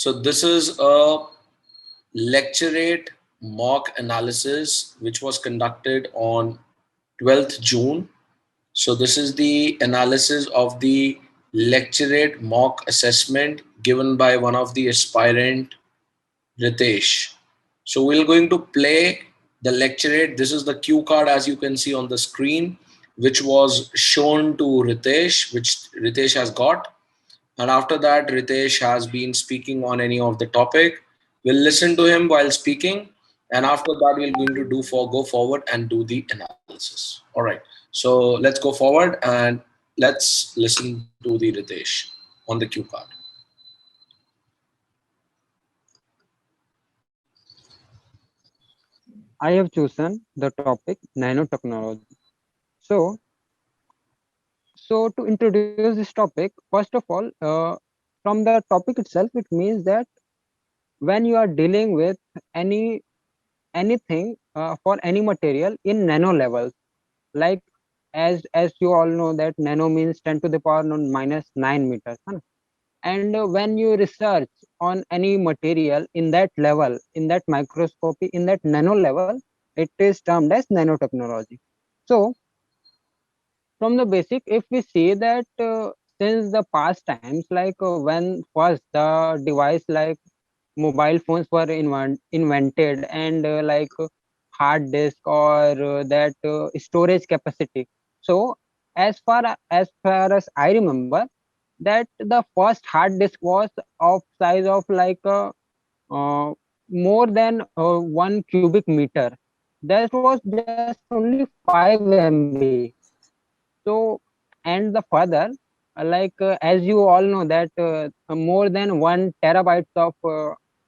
So this is a lecturate mock analysis which was conducted on 12th June. So this is the analysis of the lecturate mock assessment given by one of the aspirant, Ritesh. So we're going to play the lecturate. This is the cue card as you can see on the screen, which was shown to Ritesh, which Ritesh has got. And after that, Ritesh has been speaking on any of the topic. We'll listen to him while speaking. And after that, we're going to go forward and do the analysis. All right. So let's go forward and let's listen to the Ritesh on the cue card. I have chosen the topic nanotechnology. So, to introduce this topic, first of all, from the topic itself, it means that when you are dealing with anything for any material in nano levels, like as you all know that nano means 10 to the power minus 9 meters, huh? And when you research on any material in that level, in that microscopy, in that nano level, it is termed as nanotechnology. So from the basic, if we see that since the past times, like when first the device like mobile phones were invented, and hard disk or that storage capacity. So as far as I remember, that the first hard disk was of size of uh, more than 1 cubic meter. That was just only 5 MB. So, and the further, as you all know that more than 1 terabytes of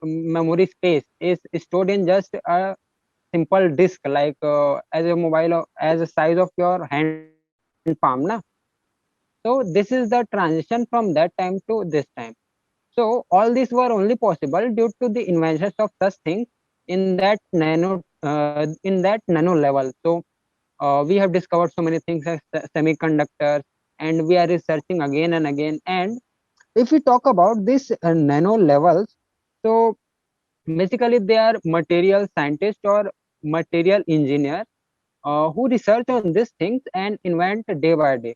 memory space is stored in just a simple disk, as a mobile, as a size of your hand palm, na. So this is the transition from that time to this time. So all these were only possible due to the inventions of such things in that nano level. So we have discovered so many things as semiconductors, and we are researching again and again. And if we talk about this nano levels, so basically they are material scientists or material engineer who research on these things and invent day by day.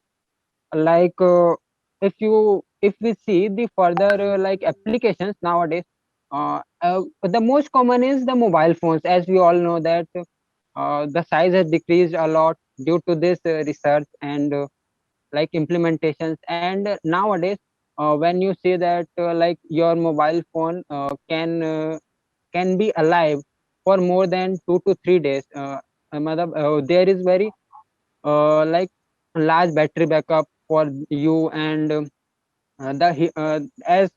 like uh, if we see the further applications nowadays, the most common is the mobile phones. As we all know that the size has decreased a lot due to this research and implementations. And nowadays when you see that your mobile phone can be alive for more than 2 to 3 days, there is very large battery backup for you. And as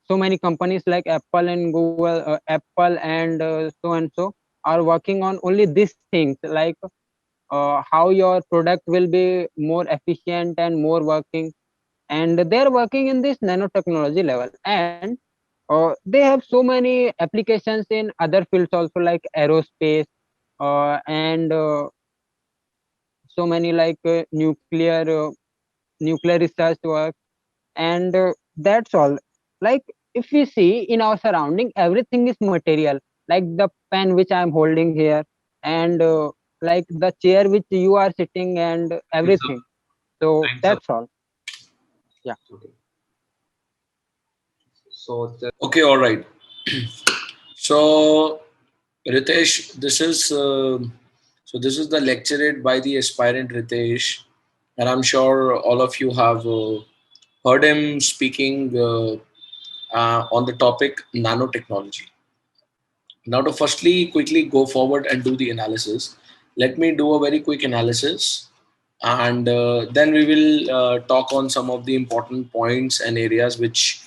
so many companies like Apple and Google, Apple and so and so are working on only these things, how your product will be more efficient and more working. And they're working in this nanotechnology level. And they have so many applications in other fields also, like aerospace, and so many nuclear research work. And that's all. Like if we see in our surrounding, everything is material, like the pen which I'm holding here, and like the chair which you are sitting, and Time's up. everything. So Time's up. that's all. Yeah. Okay. Okay, all right. So Ritesh, this is the lecturate by the aspirant Ritesh, and I'm sure all of you have heard him speaking on the topic nanotechnology. Now, to firstly quickly go forward and do the analysis, let me do a very quick analysis, and then we will talk on some of the important points and areas which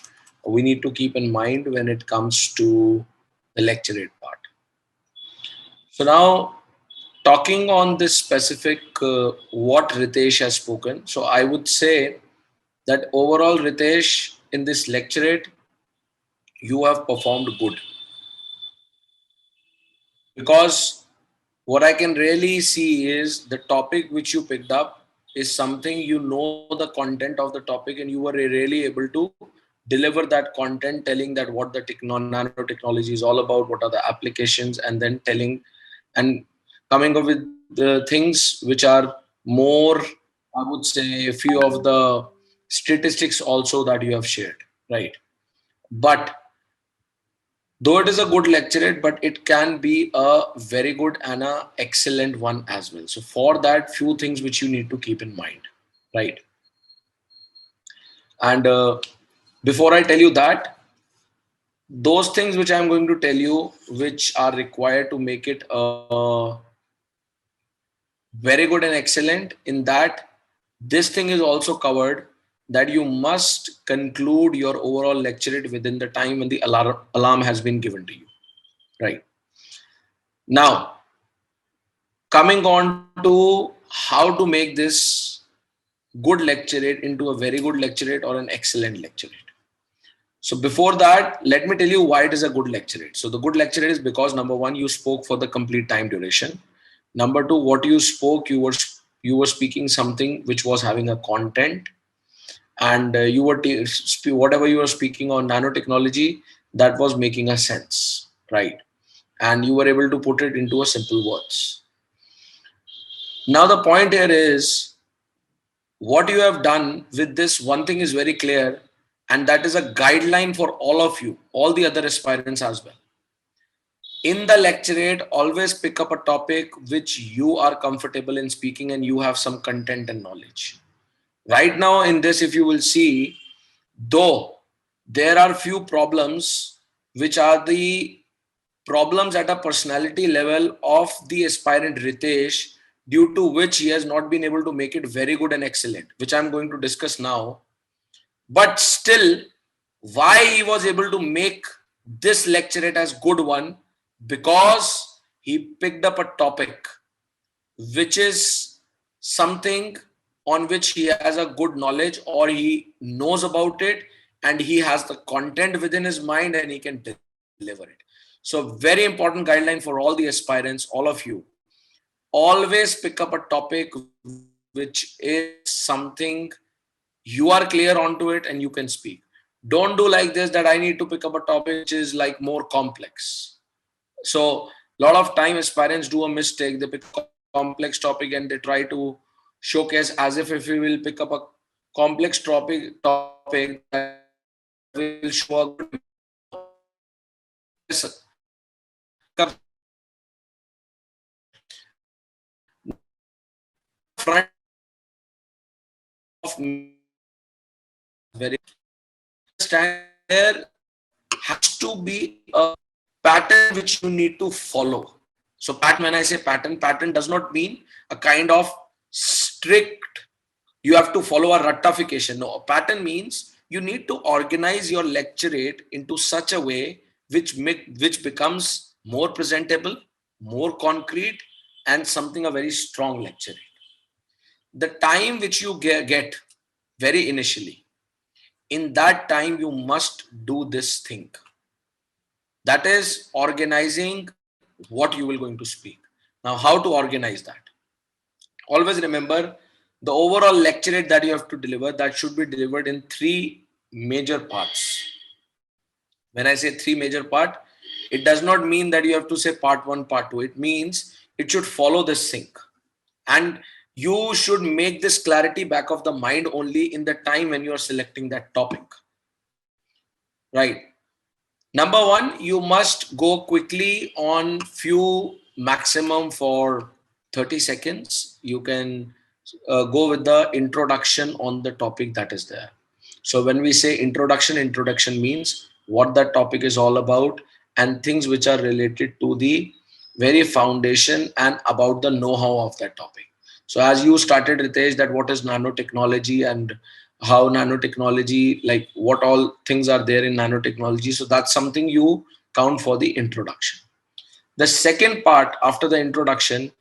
we need to keep in mind when it comes to the lecturate part. So now, talking on this specific what Ritesh has spoken, so I would say that overall, Ritesh, in this lecturate, you have performed good, because what I can really see is the topic which you picked up is something you know the content of the topic and you were really able to deliver that content, telling that what the nanotechnology is all about, what are the applications, and then telling and coming up with the things which are more, I would say, a few of the statistics also that you have shared, right? But though it is a good lecturate, but it can be a very good and a excellent one as well. So for that, few things which you need to keep in mind, right? And before I tell you that, those things which I'm going to tell you, which are required to make it very good and excellent, in that this thing is also covered that you must conclude your overall lecturate within the time when the alarm has been given to you, right? Now, coming on to how to make this good lecturate into a very good lecturate or an excellent lecturate. So before that, let me tell you why it is a good lecturate. So the good lecturate is because number one, you spoke for the complete time duration. Number two, what you spoke, you were speaking something which was having a content, and you were whatever you were speaking on nanotechnology, that was making a sense, right? And you were able to put it into a simple words. Now the point here is, what you have done with this one thing is very clear, and that is a guideline for all of you, all the other aspirants as well. In the lecturate, always pick up a topic which you are comfortable in speaking and you have some content and knowledge. Right now in this, if you will see, though there are few problems which are the problems at a personality level of the aspirant Ritesh, due to which he has not been able to make it very good and excellent, which I'm going to discuss now. But still, why he was able to make this lecturate as good one? Because he picked up a topic which is something on which he has a good knowledge, or he knows about it, and he has the content within his mind and he can deliver it. So very important guideline for all the aspirants, all of you. Always pick up a topic which is something you are clear onto it and you can speak. Don't do like this, that I need to pick up a topic which is like more complex. So a lot of time aspirants do a mistake. They pick a complex topic and they try to showcase as if we will pick up a complex topic that will show a good front of very stand there has to be a pattern which you need to follow. So pattern, when I say pattern does not mean a kind of strict, you have to follow a ratification. No, a pattern means you need to organize your lecturate into such a way which becomes more presentable, more concrete, and something a very strong lecturate. The time which you get very initially, in that time you must do this thing. That is organizing what you will going to speak. Now, how to organize that? Always remember, the overall lecturate that you have to deliver, that should be delivered in three major parts. When I say three major part, it does not mean that you have to say part one, part two. It means it should follow this sync. And you should make this clarity back of the mind only in the time when you are selecting that topic. Right. Number one, you must go quickly on few, maximum for 30 seconds. You can go with the introduction on the topic that is there. So when we say introduction means what that topic is all about and things which are related to the very foundation and about the know-how of that topic. So as you started, Ritesh, that what is nanotechnology and how nanotechnology, like what all things are there in nanotechnology. So that's something you count for the introduction. The second part after the introduction,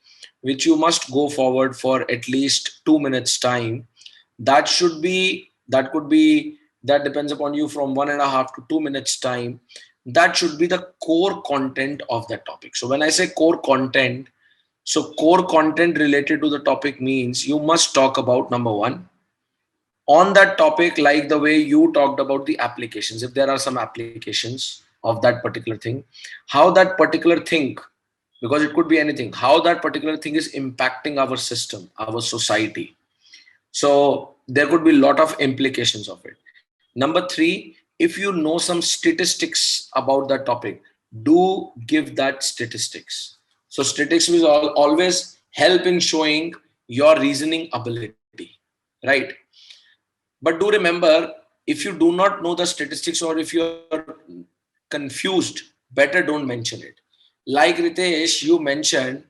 which you must go forward for at least 2 minutes time, that should be, that could be, that depends upon you, from 1.5 to 2 minutes time. That should be the core content of that topic. So when I say core content, so core content related to the topic means you must talk about, number one, on that topic, like the way you talked about the applications, if there are some applications of that particular thing, how that particular thing, because it could be anything, how that particular thing is impacting our system, our society. So there could be a lot of implications of it. Number three, if you know some statistics about that topic, do give that statistics. So statistics will always help in showing your reasoning ability, right? But do remember, if you do not know the statistics or if you're confused, better don't mention it. Like Ritesh, you mentioned,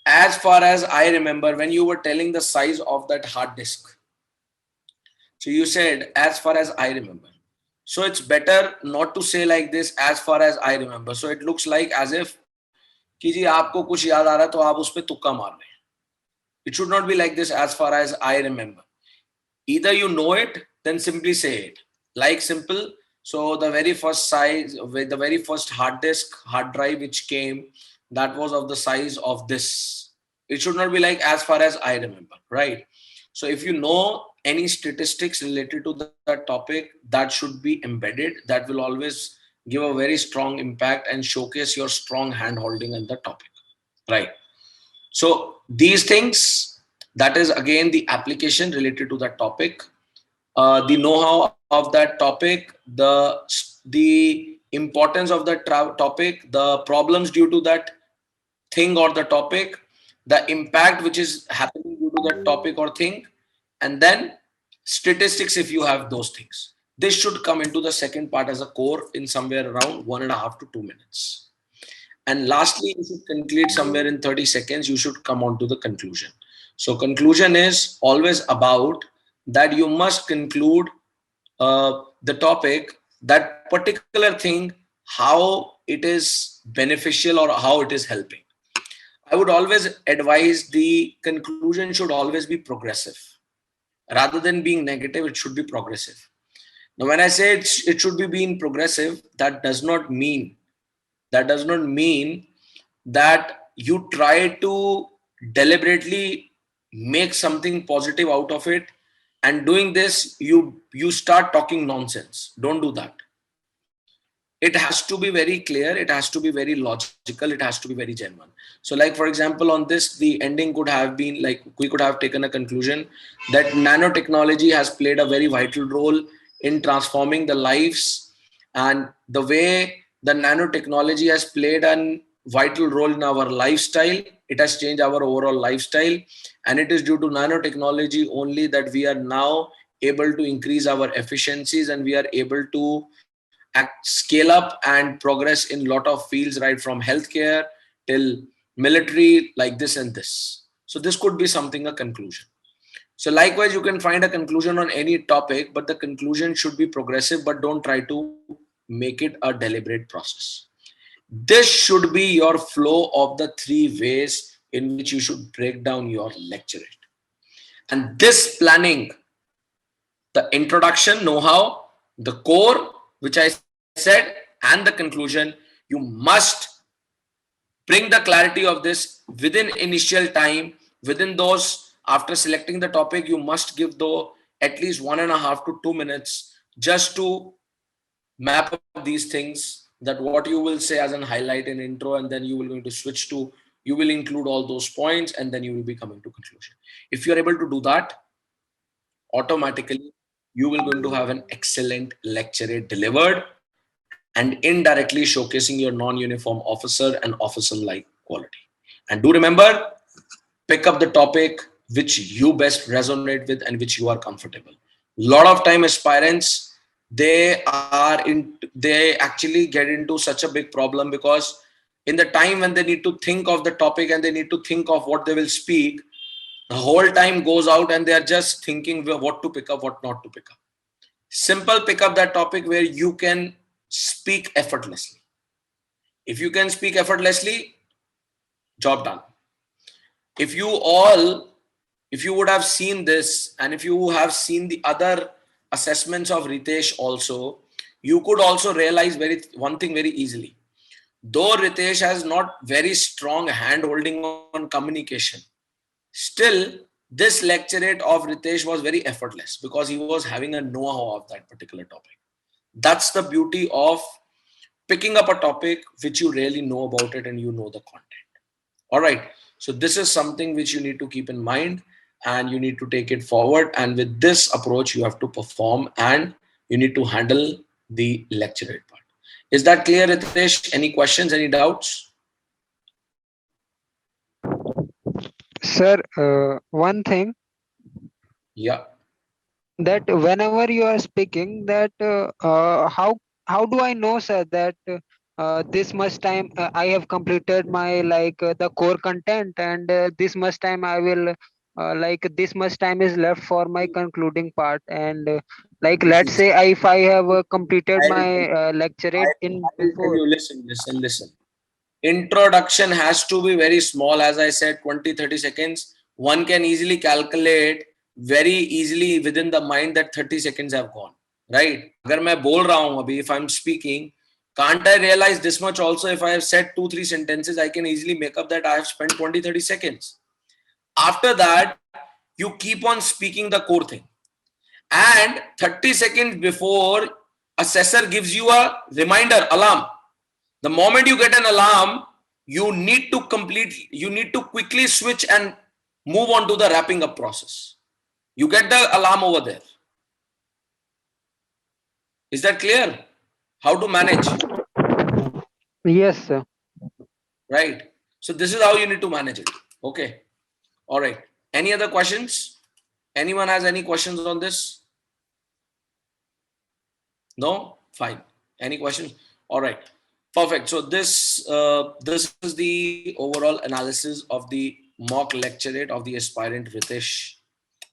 as far as I remember, when you were telling the size of that hard disk, so you said, as far as I remember. So it's better not to say like this, as far as I remember. So it looks like as if कि जी आपको कुछ याद आ रहा है तो आप उस पे तुक्का मार रहे हैं. It should not be like this, as far as I remember. Either you know it, then simply say it. Like simple. So the very first size, with the very first hard disk, hard drive which came, that was of the size of this. It should not be like as far as I remember, right? So if you know any statistics related to that topic, that should be embedded. That will always give a very strong impact and showcase your strong hand holding on the topic, right? So these things, that is again the application related to that topic, the know-how of that topic, the importance of that topic, the problems due to that thing or the topic, the impact which is happening due to that topic or thing, and then statistics if you have those things. This should come into the second part as a core in somewhere around 1.5 to 2 minutes. And lastly, you should conclude somewhere in 30 seconds. You should come on to the conclusion. So conclusion is always about that you must conclude the topic, that particular thing, how it is beneficial or how it is helping. I would always advise the conclusion should always be progressive. Rather than being negative, it should be progressive. Now, when I say it should be being progressive, that does not mean that you try to deliberately make something positive out of it, and doing this you start talking nonsense. Don't do that. It has to be very clear, it has to be very logical, it has to be very genuine. So like for example, on this, the ending could have been like, we could have taken a conclusion that nanotechnology has played a very vital role in transforming the lives, and the way the nanotechnology has played a vital role in our lifestyle, it has changed our overall lifestyle, and it is due to nanotechnology only that we are now able to increase our efficiencies, and we are able to scale up and progress in lot of fields, right from healthcare till military, like this and this. So this could be something, a conclusion. So likewise, you can find a conclusion on any topic, but the conclusion should be progressive, but don't try to make it a deliberate process. This should be your flow of the three ways in which you should break down your lecturate. And this planning, the introduction, know-how, the core, which I said, and the conclusion, you must bring the clarity of this within initial time. Within those, after selecting the topic, you must give though at least 1.5 to 2 minutes just to map up these things, that what you will say as an highlight in intro, and then you will going to switch to, you will include all those points, and then you will be coming to conclusion. If you are able to do that, automatically you will going to have an excellent lecturate delivered, and indirectly showcasing your non-uniform officer and officer-like quality. And do remember, pick up the topic which you best resonate with and which you are comfortable. Lot of time aspirants, they actually get into such a big problem, because in the time when they need to think of the topic and they need to think of what they will speak, the whole time goes out and they are just thinking what to pick up, what not to pick up. Simple, pick up that topic where you can speak effortlessly. If you can speak effortlessly, job done. If you would have seen this, and if you have seen the other assessments of Ritesh also, you could also realize one thing very easily. Though Ritesh has not very strong hand holding on communication, still this lecturate of Ritesh was very effortless because he was having a know-how of that particular topic. That's the beauty of picking up a topic which you really know about it and you know the content. All right. So this is something which you need to keep in mind and you need to take it forward. And with this approach, you have to perform and you need to handle the lecturate part. Is that clear, Ritesh? Any questions, any doubts? Sir, one thing Yeah. that whenever you are speaking, that how do I know, sir, that this much time I have completed my the core content, and this much time I will this much time is left for my concluding part, and let's say if I have completed I will my tell you. lecturate in I will tell before. you, listen. Introduction has to be very small, as I said, 20-30 seconds. One can easily calculate very easily within the mind that 30 seconds have gone, right? Agar मैं बोल रहा हूं अभी, if I'm speaking, can't I realize this much also? If I have said 2-3 sentences, I can easily make up that I have spent 20-30 seconds. After that, you keep on speaking the core thing. And 30 seconds before, assessor gives you a reminder, alarm. The moment you get an alarm, you need to quickly switch and move on to the wrapping up process. You get the alarm over there. Is that clear? How to manage? Yes, sir. Right. So this is how you need to manage it. Okay. All right. Any other questions? Anyone has any questions on this? No? Fine. Any questions? All right. Perfect. So this is the overall analysis of the mock lecturate of the aspirant Ritesh.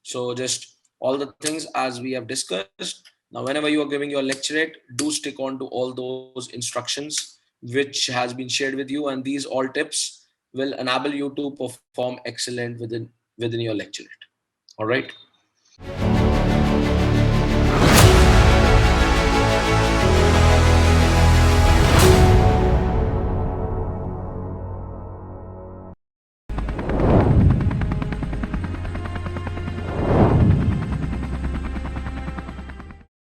So just all the things as we have discussed. Now, whenever you are giving your lecturate, do stick on to all those instructions which has been shared with you, and these all tips will enable you to perform excellent within your lecturate. All right.